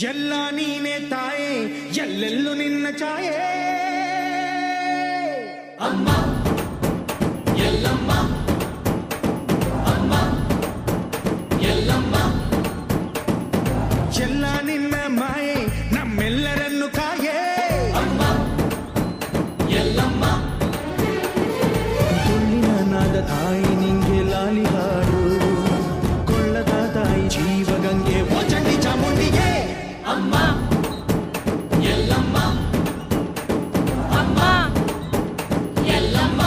ಎಲ್ಲ ನೀನೆ ತಾಯೇ ಎಲ್ಲೆಲ್ಲೂ ನಿನ್ನ ಛಾಯೆ ಅಮ್ಮ ಎಲ್ಲಮ್ಮ ಅಮ್ಮ ಎಲ್ಲಮ್ಮ ಎಲ್ಲ ನಿನ್ನ ಮಾಯೆ ನಮ್ಮೆಲ್ಲರನ್ನು ಕಾಯೆ ಅಮ್ಮ ಎಲ್ಲಮ್ಮ ತುಳ್ಳಿನ ನಾದ ತಾಯಿ ನಿಂಗೆ ಲಾಲಿ ಹಾಡು ಕೊಳ್ಳದ ತಾಯಿ ಜೀವಗಂಗೆ ಓ ಚಂಡಿ ಚಾಮುಂಡಿಗೆ ಅಮ್ಮ ಎಲ್ಲಮ್ಮ ಅಮ್ಮ ಎಲ್ಲಮ್ಮ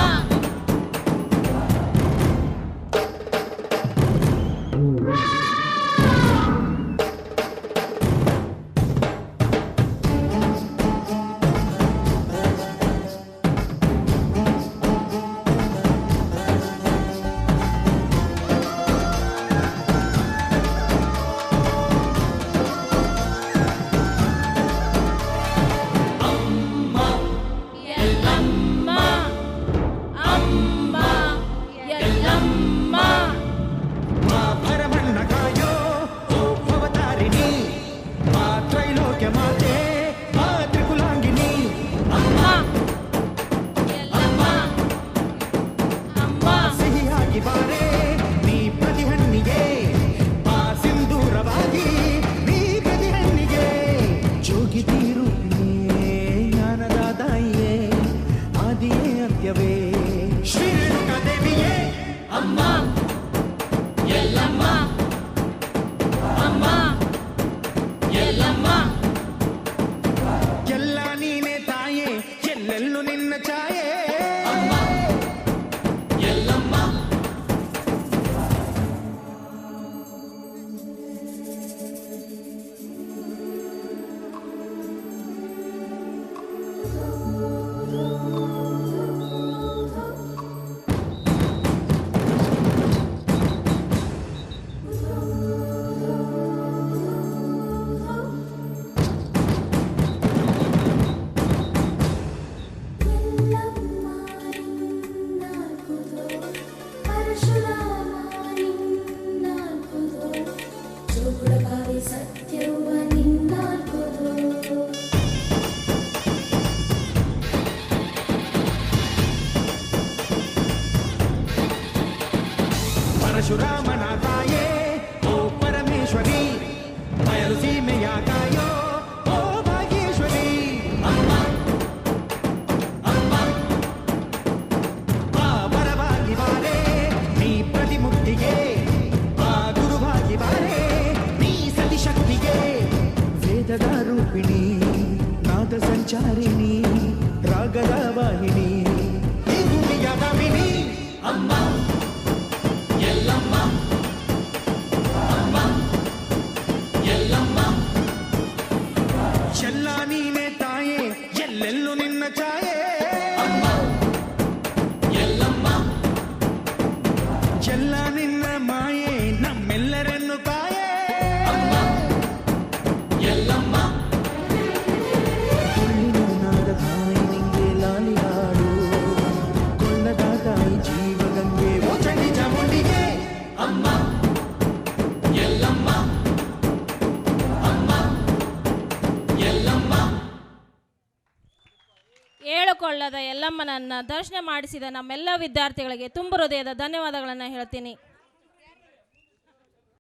ಪರಶುರಾಮನ ತಾಯೇ ಓ ಪರಮೇಶ್ವರಿ ಬಯಲು ಸೀಮೆಯ ಕಾಯೋ ಓ ಭಾಗೇಶ್ವರಿ ಅಮ್ಮ ಅಮ್ಮ ಬಾ ಬರವಾಗಿ ಬಾರೆ ನೀ ಪ್ರತಿಮೂರ್ತಿಗೆ ಬಾ ಗುರುವಾಗಿ ಬಾರೆ ನೀ ಸತಿಶಕ್ತಿಗೆ ವೇದದ ರೂಪಿಣಿ ನಾದ ಸಂಚಾರಿಣಿ ರಾಗದ ವಾಹಿನಿ ಈ ಭೂಮಿಯ ದಾಮಿನಿ ಅಮ್ಮ ಎಲ್ಲಮ್ಮ ಅಮ್ಮ ಎಲ್ಲಮ್ಮ ಎಲ್ಲ ನೀನೆ ತಾಯೇ ಎಲ್ಲೆಲ್ಲೂ ನಿನ್ನ ಛಾಯೆ ಅಮ್ಮ ಎಲ್ಲಮ್ಮ ಎಲ್ಲ ನಿನ್ನ ಮಾಯೆ ನಮ್ಮೆಲ್ಲರನ್ನು ಕಾಯೆ ಅಮ್ಮ ಎಲ್ಲಮ್ಮ ತುಳ್ಳಿನಾದ ತಾಯಿ ನಿಂಗೆ ಲಾಲಿ ಹಾಡು ಕೊಳ್ಳದ ತಾಯಿ ಜೀವಗಂಗೆ ಓ ಚಂಡಿ ಚಾಮುಂಡಿಗೆ ಅಮ್ಮ ಎಲ್ಲಮ್ಮ ಅಮ್ಮ ಎಲ್ಲಮ್ಮ ಏಳುಕೊಳ್ಳದ ಎಲ್ಲಮ್ಮನನ್ನ ದರ್ಶನ ಮಾಡಿಸಿದ ನಮ್ಮೆಲ್ಲ ವಿದ್ಯಾರ್ಥಿಗಳಿಗೆ ತುಂಬ ಹೃದಯದ ಧನ್ಯವಾದಗಳನ್ನು ಹೇಳ್ತೀನಿ.